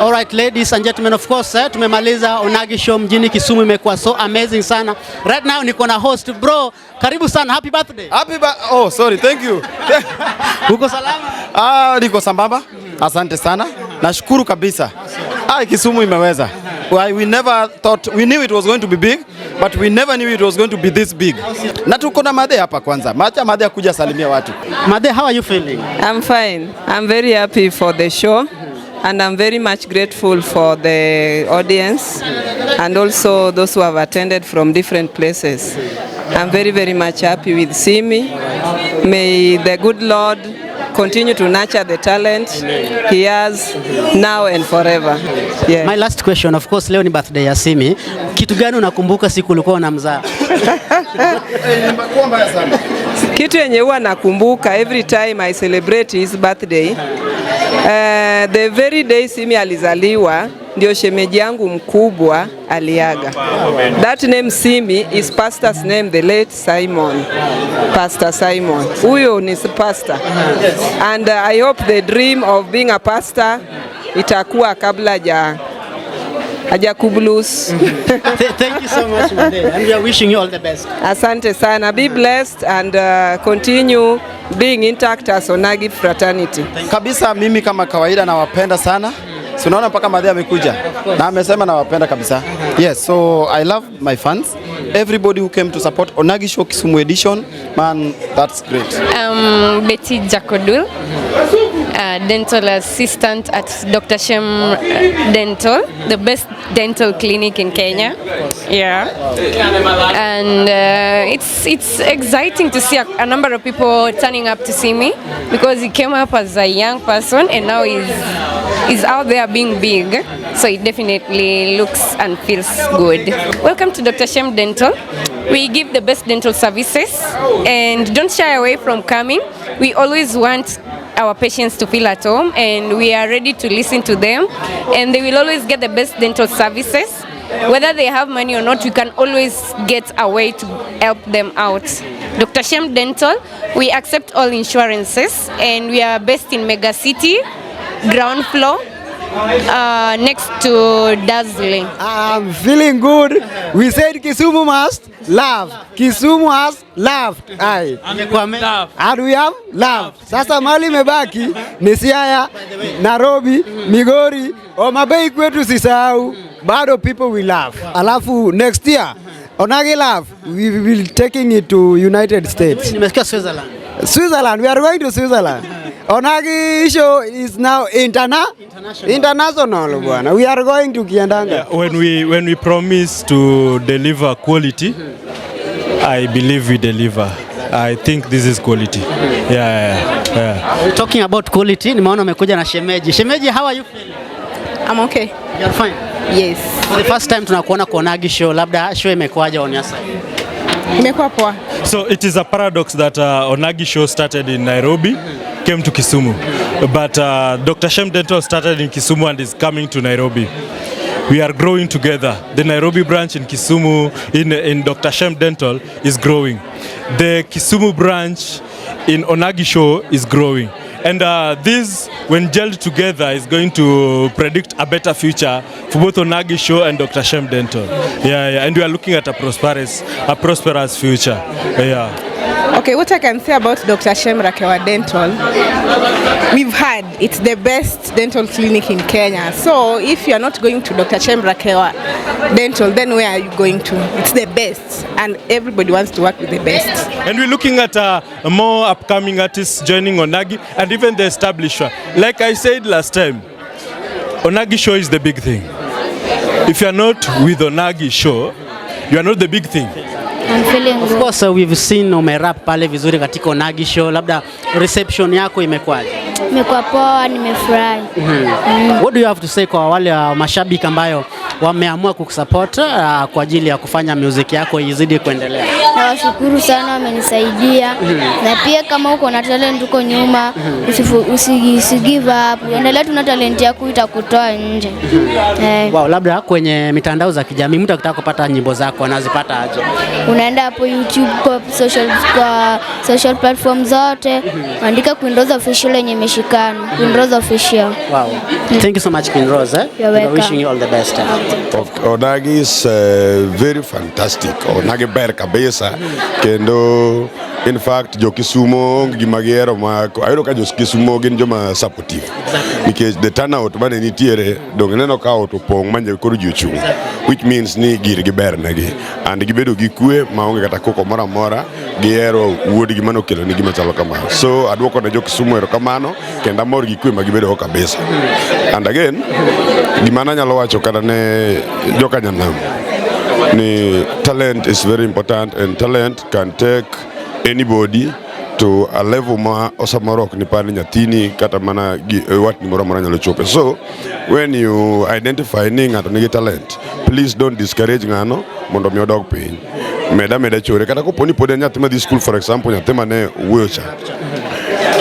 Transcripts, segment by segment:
All right, ladies and gentlemen, of course, tumemaliza ONAGI Show mjini Kisumu, imekuwa so amazing sana. Right now niko na host bro. Karibu sana, happy birthday. Oh, sorry, thank you. Uko salama? Niko sambamba. Asante sana. Nashukuru kabisa. Kisumu imeweza. We never thought, we knew it was going to be big, but we never knew it was going to be this big. Na tuko na Madhe hapa kwanza. Madhe kuja salimia watu. Madhe, how are you feeling? I'm fine. I'm very happy for the show. And I'm very much grateful for the audience and also those who have attended from different places. I'm very, very much happy with Simi. May the good Lord continue to nurture the talent he has now and forever. Yeah. My last question, of course, leo ni birthday ya Simi. Kitu gani unakumbuka siku ulikuwa unamzaa? Kitu yenye huwa nakumbuka every time I celebrate his birthday, the very day Simi alizaliwa ndio shemeji yangu mkubwa aliaga. That name Simi is pastor's name, the late Simon, Pastor Simon. Huyo ni pastor. And I hope the dream of being a pastor itakuwa kabla haja kublus. Thank you so much, Madhe, and we are wishing you all the best. Asante sana. Be blessed and continue being intact as ONAGI fraternity. Kabisa, mimi kama kawaida nawapenda sana. So unaona mpaka Madhe amekuja na amesema nawapenda kabisa. Yes, so I love my fans. Everybody who came to support ONAGI Show Kisumu edition, man, that's great. Betty Jakodul, dental assistant at Dr. Shem Dental, the best dental clinic in Kenya. Yeah, and it's exciting to see a number of people turning up to see me because he came up as a young person and now is out there being big, so it definitely looks and feels good. Welcome to Dr. Shem Dental. We give the best dental services and don't shy away from coming. We always want our patients to feel at home and we are ready to listen to them, and they will always get the best dental services. Whether they have money or not, we can always get a way to help them out. Dr. Shem Dental, we accept all insurances and we are based in Mega City, ground floor, next to Dazzling. I'm feeling good. We said Kisumu must love. Kisumu has love. Aye. And we have love. Sasa mali mebaki ni Siaya, Nairobi, Migori, Homa Bay kwetu sisahau. Bado people will love. Alafu next year ONAGI love, we will taking it to United States. Nimesikia Switzerland. Switzerland, we are going to Switzerland. ONAGI Show is now international bwana. We are going to Kiandanga. When we promise to deliver quality, I believe we deliver. I think this is quality. Yeah. Talking about quality, nimeona umekuja na shemeji. Shemeji, how are you feeling? I'm okay. You're fine? Yes. For the first time tunakuona kwa ONAGI Show, labda show imekuaje on your side? Imekuwa poa. So it is a paradox that ONAGI Show started in Nairobi, came to Kisumu. But Dr. Shem Dental started in Kisumu and is coming to Nairobi. We are growing together. The Nairobi branch in Kisumu, in Dr. Shem Dental, is growing. The Kisumu branch in ONAGI Show is growing. And this, when gelled together, is going to predict a better future for both ONAGI Show and Dr. Shem Dental. Yeah. And we are looking at a prosperous future. Yeah. Okay, what I can say about Dr. Shem Rakewa Dental, we've heard it's the best dental clinic in Kenya. So if you're not going to Dr. Shem Rakewa Dental, then where are you going to? It's the best, and everybody wants to work with the best. And we're looking at more upcoming artists joining ONAGI and even the established one. Like I said last time, ONAGI Show is the big thing. If you're not with ONAGI Show, you are not the big thing. I'm feeling good. Of course, we've seen umerap pale vizuri katika ONAGI Show. Labda reception yako imekuwaje? Imekuwa poa, nimefurahi. What do you have to say kwa wale mashabiki ambayo wameamua kukusupport kwa ajili ya kufanya music yako izidi kuendelea. Nawashukuru sana, wamenisaidia. Na pia kama uko na talent uko nyuma, usigive up. Endelea tu na talent yako, itakutoa nje. Wow, labda kwenye mitandao za kijamii mtu akitaka kupata nyimbo zako anazipata aje? Unaenda hapo YouTube kwa social platform zote, andika Queen Rose Official yenye imeshikana. Queen Rose Official. Wow. Thank you so much, Queen Rose. You're welcome. Wishing you all the best. ONAGI is very fantastic. ONAGI ber kabisa. Kendo in fact jo Kisumo gimagero mako ayudo ka jo Kisumo gin joma supportive because the turnout mane nitiere dong neno ka otopong manje koro jochung, which means ni gir gi ber negi and gibedo gi kwe maonge kata koko mora mora giero wuod gi mano kelo ni gima chalo kamano. So adwoko ne jo Kisumo erokamano kendo amor gi kwe magibedo kabisa. And again gimana nyalo wacho kada ne joka nyanam ni talent is very important and talent can take anybody to a level ma osamorok ni pani nyathini kata mana wat ni moro moro nyalo chope. So when you identify ni ngato nigi talent, please don't discourage ngano mondo mi odog piny. Meda chore kata koponi pod nyathi ma dhi school, for example nyathi mane wuocha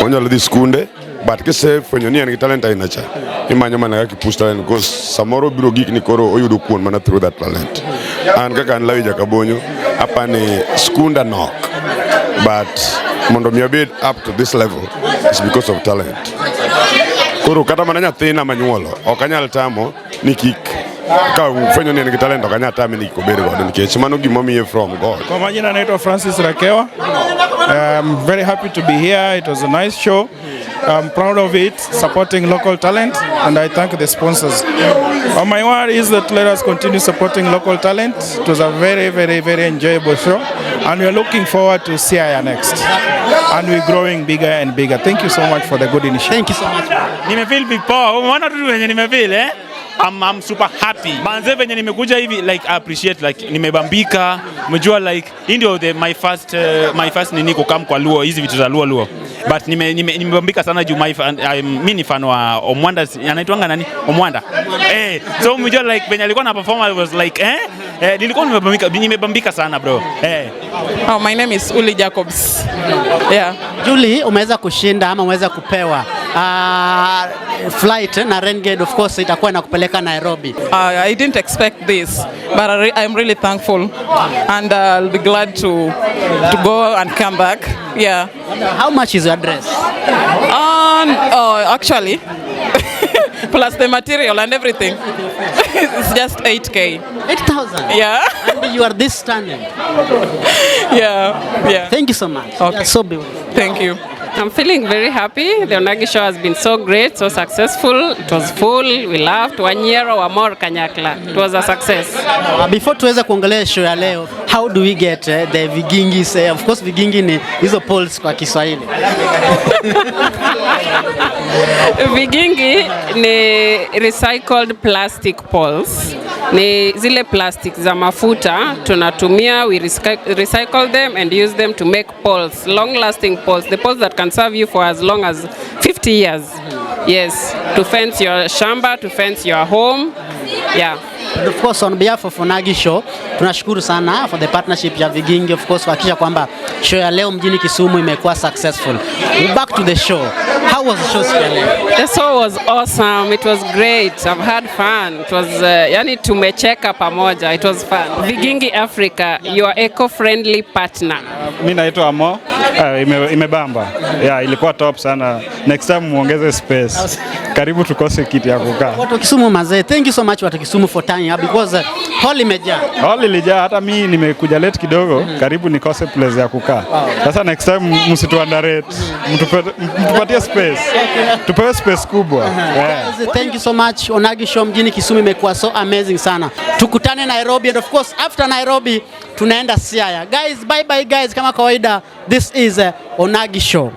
onyalo dhi skunde but kise fwenyo ni en gi talent aina cha imanyo mana kaka push talent because samoro biro gik ni koro oyudo kuon mana through that talent. And kaka an Lawi Jakabonyo apani skunda nok, but mondo mi abed up to this level is because of talent. Koro kata mana nyathina manyuolo okanyal tamo ni kik ka fwenyo ni en gi talent okanyal tame ni kobed godo nikech mano gimomiye from God. Kwa majina naitwa Francis Rakewa. I'm very happy to be here. It was a nice show. I'm proud of it, supporting local talent, and I thank the sponsors. My word is that let us continue supporting local talent. It was a very, very, very enjoyable show, and we are looking forward to Siaya next. And we're growing bigger and bigger. Thank you so much for the good initiative. Thank you so much. Nimefeel poa. Umeona tu venye nimefeel I'm super happy. Manze venye nimekuja hivi like I appreciate like nimebambika. Umejua like ndio my first nini kukam kwa Luo hizi vitu za Luo. But nimebambika sana juu mimi ni fan wa Omwanda, anaitwanga nani? Omwanda. So umejua like venye alikuwa na perform I was like nilikuwa nimebambika sana bro. Oh, my name is Uli Jacobs. Yeah. Julie, umeweza kushinda ama umeweza kupewa flight na Renegade, of course itakuwa inakupeleka Nairobi. I didn't expect this, but I'm really thankful and I'll be glad to go and come back. Yeah. How much is your dress? Actually plus the material and everything it's just 8K. 8,000? Yeah. And you are this stunning. Yeah. Thank you so much. Okay. You are so beautiful. Thank you. I'm feeling very happy. The ONAGI show has been so great, so successful. It was full. We laughed. 1 year or more Kanyakla. It was a success. Before tuweze kuongelea show ya leo, how do we get the vigingis? Of course vigingi ni hizo poles kwa Kiswahili. Vigingi ni recycled plastic poles. Ni zile plastic za mafuta tunatumia, we recycle them and use them to make poles, long lasting poles, the poles that can serve you for as long as 50 years. Yes, to fence your shamba, to fence your home. Yeah. And of course on behalf of ONAGI Show tunashukuru sana for the partnership ya Vigingi, of course kuhakikisha kwamba show ya leo mjini Kisumu imekuwa successful. Back to the show. How was the show leo? The show was awesome. It was great. I've had fun. It was yani tumecheka pamoja. It was fun. Vigingi Africa, your eco-friendly partner. Mimi naitwa Amo. Imebamba. Yeah, ilikuwa top sana. Next time muongeze space. Karibu tukose kiti ya kukaa. Watu Kisumu mazee. Thank you so much watu Kisumu for time because hall imejaa. Hall ilijaa, hata mimi nimekuja late kidogo. Karibu nikose place ya kukaa. Sasa next time msitu underrate. Mtupatie space. Tupewe space kubwa. Yeah. Thank you so much. ONAGI Show mjini Kisumu imekuwa so amazing sana. Tukutane Nairobi and of course after Nairobi tunaenda Siaya. Guys, bye bye guys, kama kawaida. This is ONAGI Show.